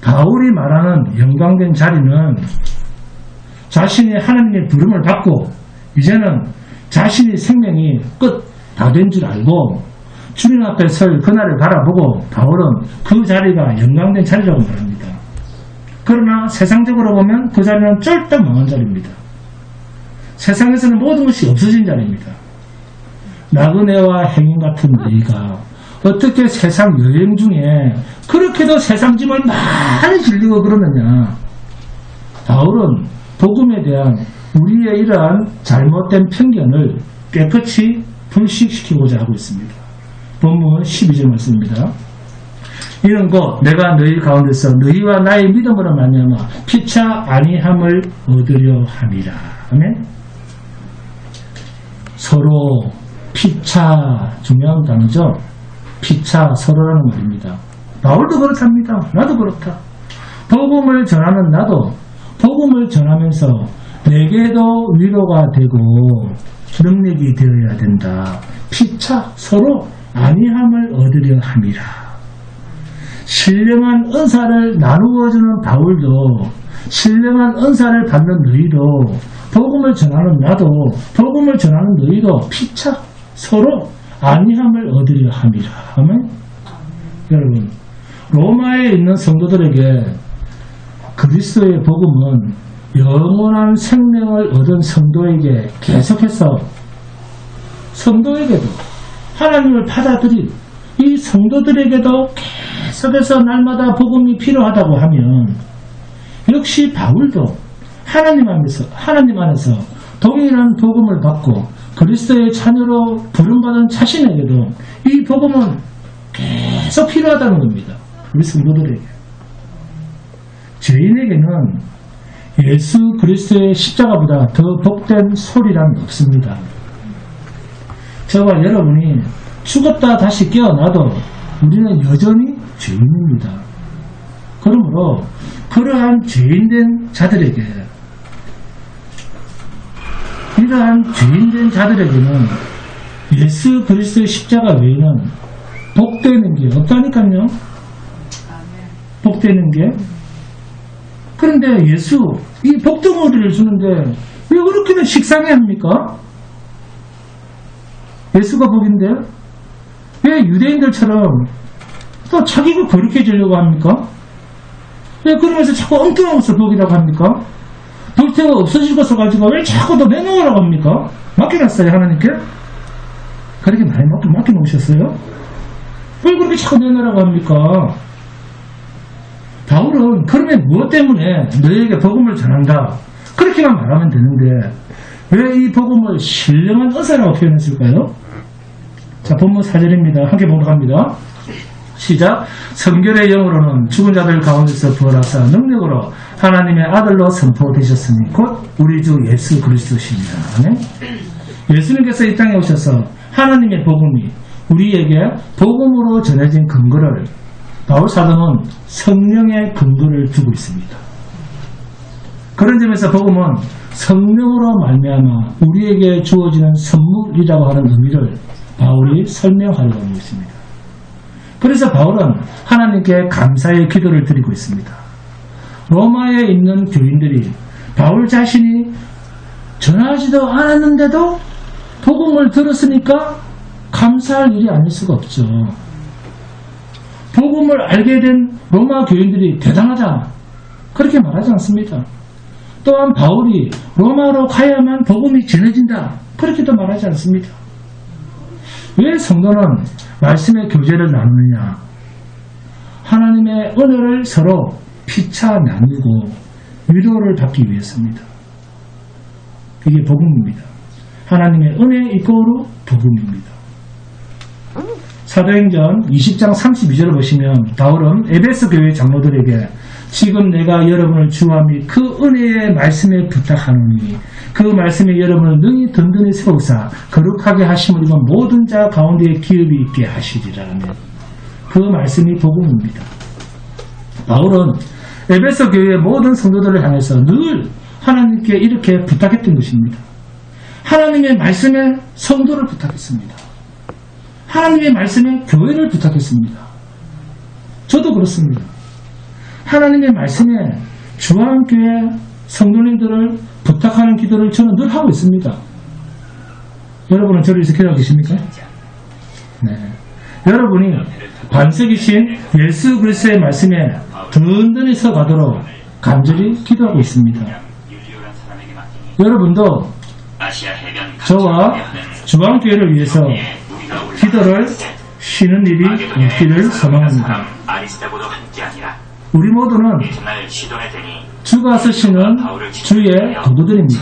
바울이 말하는 영광된 자리는 자신이 하나님의 부름을 받고 이제는 자신의 생명이 끝 다 된 줄 알고 주님 앞에 설 그날을 바라보고 바울은 그 자리가 영광된 자리라고 말합니다. 그러나 세상적으로 보면 그 자리는 쫄딱 망한 자리입니다. 세상에서는 모든 것이 없어진 자리입니다. 나그네와 행인 같은 너희가 어떻게 세상 여행 중에 그렇게도 세상 짐을 많이 질리고 그러느냐. 바울은 복음에 대한 우리의 이러한 잘못된 편견을 깨끗이 불식시키고자 하고 있습니다. 본문 12절 말씀입니다. 이는 곧 내가 너희 가운데서 너희와 나의 믿음으로 말미암아 피차 아니함을 얻으려 함이라. 아멘. 서로 피차, 중요한 단어죠. 피차, 서로라는 말입니다. 바울도 그렇답니다. 나도 그렇다. 복음을 전하는 나도 복음을 전하면서 내게도 위로가 되고 능력이 되어야 된다. 피차, 서로 아니함을 얻으려 함이라. 신령한 은사를 나누어주는 바울도, 신령한 은사를 받는 너희도, 복음을 전하는 나도, 복음을 전하는 너희도 피차 서로 안위함을 얻으려 함이라. 아멘. 여러분, 로마에 있는 성도들에게 그리스도의 복음은 영원한 생명을 얻은 성도에게 계속해서, 성도에게도 하나님을 받아들인 이 성도들에게도 계속해서 날마다 복음이 필요하다고 하면, 역시 바울도 하나님 안에서 동일한 복음을 받고 그리스도의 자녀로 부름받은 자신에게도 이 복음은 계속 필요하다는 겁니다. 우리 성도들에게. 죄인에게는 예수 그리스도의 십자가보다 더 복된 소리란 없습니다. 저와 여러분이 죽었다 다시 깨어나도 우리는 여전히 죄인입니다. 그러므로 그러한 죄인된 자들에게, 이러한 죄인된 자들에게는 예수 그리스도의 십자가 외에는 복되는 게 없다니까요. 복되는 게. 그런데 예수, 이 복덩어리를 주는데 왜 그렇게는 식상해 합니까? 예수가 복인데 왜 유대인들처럼 또 자기가 거룩해지려고 합니까? 왜 그러면서 자꾸 엉뚱한 것을 복이라고 합니까? 볼테가 없어질 것을 가지고 왜 자꾸 더 내놓으라고 합니까? 맡겨놨어요, 하나님께? 그렇게 많이 맡겨놓으셨어요? 왜 그렇게 자꾸 내놓으라고 합니까? 바울은 그러면 무엇 때문에 너희에게 복음을 전한다, 그렇게만 말하면 되는데 왜 이 복음을 신령한 은사라고 표현했을까요? 자, 본문 4절입니다. 함께 보도록 합니다. 시작. 성결의 영으로는 죽은 자들 가운데서 부활하사 능력으로 하나님의 아들로 선포되셨으니 곧 우리 주 예수 그리스도십니다. 예수님께서 이 땅에 오셔서 하나님의 복음이 우리에게 복음으로 전해진 근거를, 바울 사도는 성령의 근거를 두고 있습니다. 그런 점에서 복음은 성령으로 말미암아 우리에게 주어지는 선물이라고 하는 의미를 바울이 설명하려고 하고 있습니다. 그래서 바울은 하나님께 감사의 기도를 드리고 있습니다. 로마에 있는 교인들이 바울 자신이 전하지도 않았는데도 복음을 들었으니까 감사할 일이 아닐 수가 없죠. 복음을 알게 된 로마 교인들이 대단하다, 그렇게 말하지 않습니다. 또한 바울이 로마로 가야만 복음이 전해진다, 그렇게도 말하지 않습니다. 왜 성도는 말씀의 교제를 나누느냐? 하나님의 은혜를 서로 피차 나누고 위로를 받기 위해서입니다. 이게 복음입니다. 하나님의 은혜 이꼬르 복음입니다. 사도행전 20장 32절을 보시면 바울은 에베소 교회 장로들에게 지금 내가 여러분을 주와 및 그 은혜의 말씀에 부탁하노니 그 말씀에 여러분을 능히 든든히 세우사 거룩하게 하심을 입은 모든 자 가운데에 기업이 있게 하시리라면, 그 말씀이 복음입니다. 바울은 에베소 교회의 모든 성도들을 향해서 늘 하나님께 이렇게 부탁했던 것입니다. 하나님의 말씀에 성도를 부탁했습니다. 하나님의 말씀에 교회를 부탁했습니다. 저도 그렇습니다. 하나님의 말씀에 주한교회 성도님들을 부탁하는 기도를 저는 늘 하고 있습니다. 여러분은 저를 위해서 기도하고 계십니까? 네. 여러분이 반석이신 예수 그리스도의 말씀에 든든히 서가도록 간절히 기도하고 있습니다. 여러분도 저와 주한교회를 위해서 기도를 쉬는 일이 없기를 소망합니다. 우리 모두는 주가 쓰시는 주의 도구들입니다.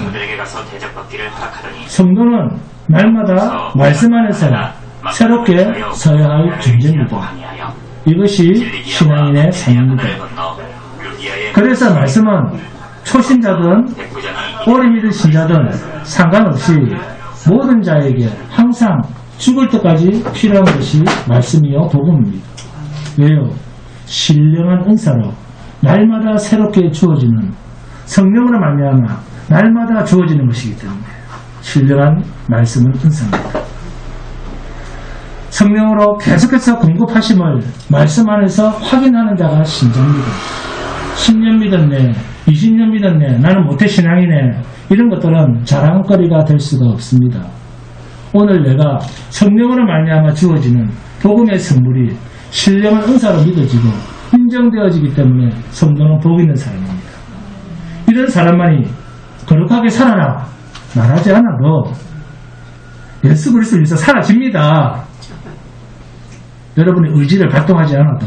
성도는 날마다 말씀 안에서 새롭게 서야 할 존재입니다. 이것이 신앙인의 삶입니다. 그래서 말씀은 초신자든 오래 믿은 신자든 상관없이 모든 자에게 항상 죽을 때까지 필요한 것이 말씀이요 복음입니다. 왜요? 신령한 은사로 날마다 새롭게 주어지는, 성령으로 말미암아 날마다 주어지는 것이기 때문에 신령한 말씀은 은사입니다. 성령으로 계속해서 공급하심을 말씀 안에서 확인하는 자가 신자입니다. 10년 믿었네, 20년 믿었네, 나는 모태신앙이네, 이런 것들은 자랑거리가 될 수가 없습니다. 오늘 내가 성령으로 말미암아 주어지는 복음의 선물이 신령한 은사로 믿어지고 인정되어지기 때문에 성도는 복 있는 사람입니다. 이런 사람만이 거룩하게 살아라 말하지 않아도 예수 그리스도를 위해서 사라집니다. 여러분의 의지를 발동하지 않아도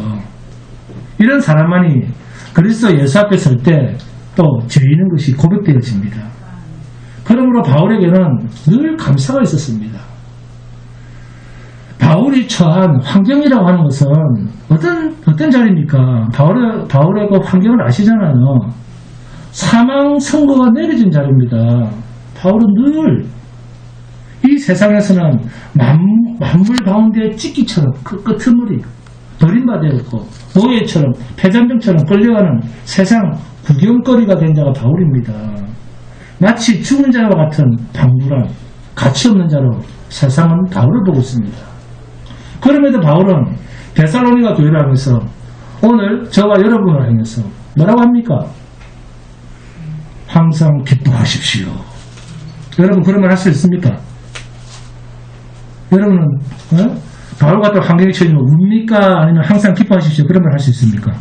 이런 사람만이 그리스도 예수 앞에 설 때 또 죄인인 것이 고백되어집니다. 그러므로 바울에게는 늘 감사가 있었습니다. 바울이 처한 환경이라고 하는 것은 어떤 자리입니까? 바울의 그 환경을 아시잖아요. 사망 선고가 내려진 자리입니다. 바울은 늘 이 세상에서는 만물 가운데 찢기처럼 그 끄트머리 버림받았고 노예처럼 폐잔병처럼 끌려가는 세상 구경거리가 된 자가 바울입니다. 마치 죽은 자와 같은 방불한 가치 없는 자로 세상은 바울을 보고 있습니다. 그럼에도 바울은 데살로니가 교회를 하면서 오늘 저와 여러분을 향해서 뭐라고 합니까? 항상 기뻐하십시오. 여러분 그런 말 할 수 있습니까? 여러분은 바울 같은 환경에 처해지면 웁니까? 아니면 항상 기뻐하십시오. 그런 말 할 수 있습니까?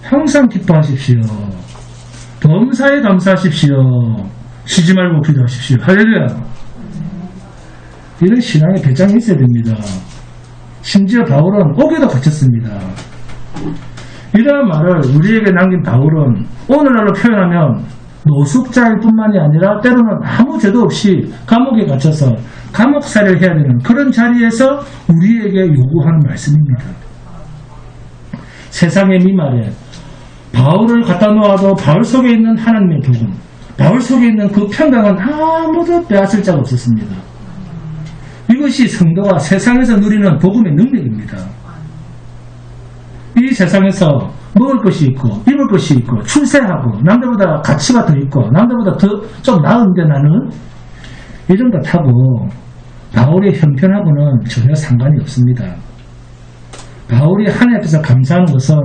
항상 기뻐하십시오. 범사에 감사하십시오. 쉬지 말고 기도하십시오. 할렐루야. 이런 신앙의 배짱이 있어야 됩니다. 심지어 바울은 옥에도 갇혔습니다. 이러한 말을 우리에게 남긴 바울은 오늘날로 표현하면 노숙자일 뿐만이 아니라 때로는 아무 죄도 없이 감옥에 갇혀서 감옥살이를 해야 되는 그런 자리에서 우리에게 요구하는 말씀입니다. 세상의 미말에 바울을 갖다 놓아도 바울 속에 있는 하나님의 복음, 바울 속에 있는 그 평강은 아무도 빼앗을 자가 없었습니다. 이것이 성도가 세상에서 누리는 복음의 능력입니다. 이 세상에서 먹을 것이 있고 입을 것이 있고 출세하고 남들보다 가치가 더 있고 남들보다 더 좀 나은데 나는 이런 것하고 바울의 형편하고는 전혀 상관이 없습니다. 바울이 하나님 앞에서 감사하는 것은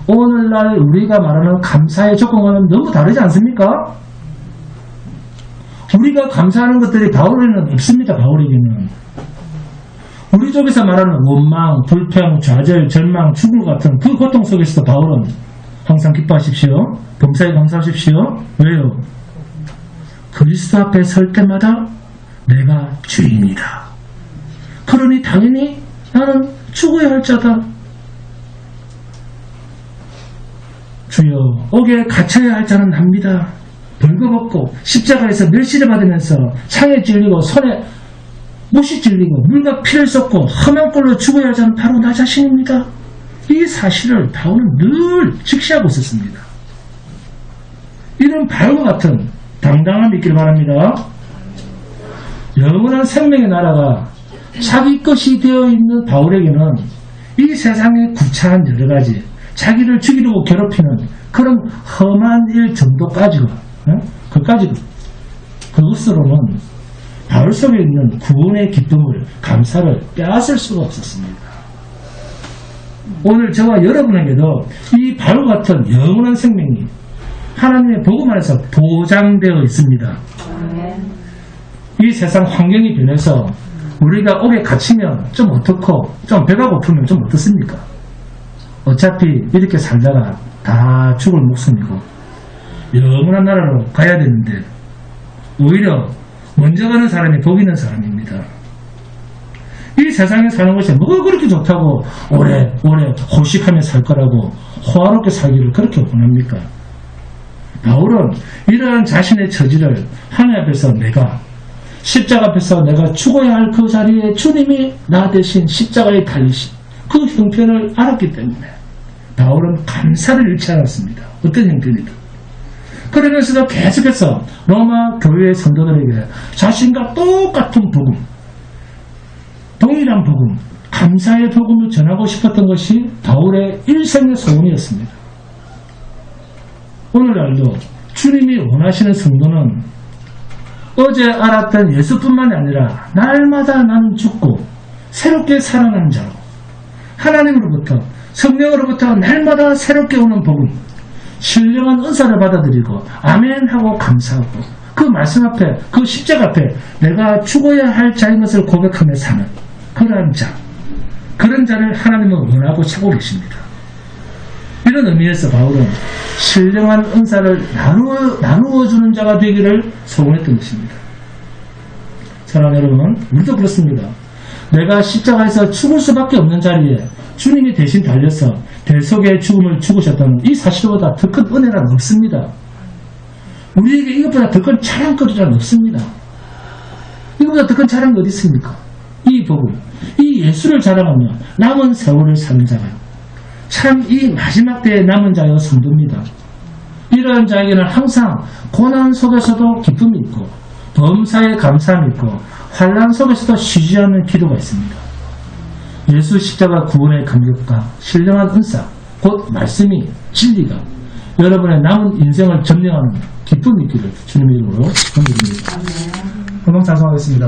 오늘날 우리가 말하는 감사의 조건과는 너무 다르지 않습니까? 우리가 감사하는 것들이 바울에는 없습니다. 바울에게는 우리 쪽에서 말하는 원망, 불평, 좌절, 절망, 죽음 같은 그 고통 속에서도 바울은 항상 기뻐하십시오. 범사에 감사하십시오. 왜요? 그리스도 앞에 설 때마다 내가 주인이다. 그러니 당연히 나는 죽어야 할 자다. 주여, 옥에 갇혀야 할 자는 납니다. 벌거벗고 십자가에서 멸시를 받으면서 창에 찔리고 손에 못이 찔리고 물과 피를 쏟고 험한 꼴로 죽어야 할 자는 바로 나 자신입니다. 이 사실을 바울은 늘 직시하고 있었습니다. 이런 바울과 같은 당당함이 있기를 바랍니다. 영원한 생명의 나라가 자기 것이 되어 있는 바울에게는 이 세상의 구차한 여러 가지 자기를 죽이려고 괴롭히는 그런 험한 일 정도까지도 그것으로는 바울 속에 있는 구원의 기쁨을 감사를 빼앗을 수가 없었습니다. 오늘 저와 여러분에게도 이 바울 같은 영원한 생명이 하나님의 복음 안에서 보장되어 있습니다. 이 세상 환경이 변해서 우리가 옥에 갇히면 좀 어떻고 좀 배가 고프면 좀 어떻습니까? 어차피 이렇게 살다가 다 죽을 목숨이고 영원한 나라로 가야 되는데 오히려 먼저 가는 사람이 복 있는 사람입니다. 이 세상에 사는 것이 뭐가 그렇게 좋다고 오래오래 호식하며 살 거라고 호화롭게 살기를 그렇게 원합니까? 바울은 이러한 자신의 처지를 하나님 앞에서 내가 십자가 앞에서 내가 죽어야 할 그 자리에 주님이 나 대신 십자가에 달리신 그 형편을 알았기 때문에 바울은 감사를 잃지 않았습니다. 어떤 형편이든. 그러면서도 계속해서 로마 교회의 성도들에게 자신과 똑같은 복음, 동일한 복음, 감사의 복음을 전하고 싶었던 것이 바울의 일생의 소원이었습니다. 오늘날도 주님이 원하시는 성도는 어제 알았던 예수뿐만이 아니라 날마다 나는 죽고 새롭게 살아나는 자로 하나님으로부터 성령으로부터 날마다 새롭게 오는 복음 신령한 은사를 받아들이고 아멘 하고 감사하고 그 말씀 앞에 그 십자가 앞에 내가 죽어야 할 자인 것을 고백하며 사는 그러한 자 그런 자를 하나님은 원하고 찾고 계십니다. 이런 의미에서 바울은 신령한 은사를 나누어 주는 자가 되기를 소원했던 것입니다. 사랑하는 여러분, 우리도 그렇습니다. 내가 십자가에서 죽을 수밖에 없는 자리에 주님이 대신 달려서 대속의 죽음을 죽으셨다는 이 사실보다 더 큰 은혜란 없습니다. 우리에게 이것보다 더 큰 자랑거리란 없습니다. 이것보다 더 큰 자랑이 어디 있습니까? 이 복음, 이 예수를 자랑하며 남은 세월을 사는 자가 참 이 마지막 때에 남은 자여 성도입니다. 이러한 자에게는 항상 고난 속에서도 기쁨이 있고 범사에 감사함이 있고 환난 속에서도 쉬지 않는 기도가 있습니다. 예수 십자가 구원의 감격과 신령한 은사, 곧 말씀이 진리가 여러분의 남은 인생을 점령하는 기쁨이 있기를 주님의 이름으로 축원드립니다. 건강 찬송하겠습니다.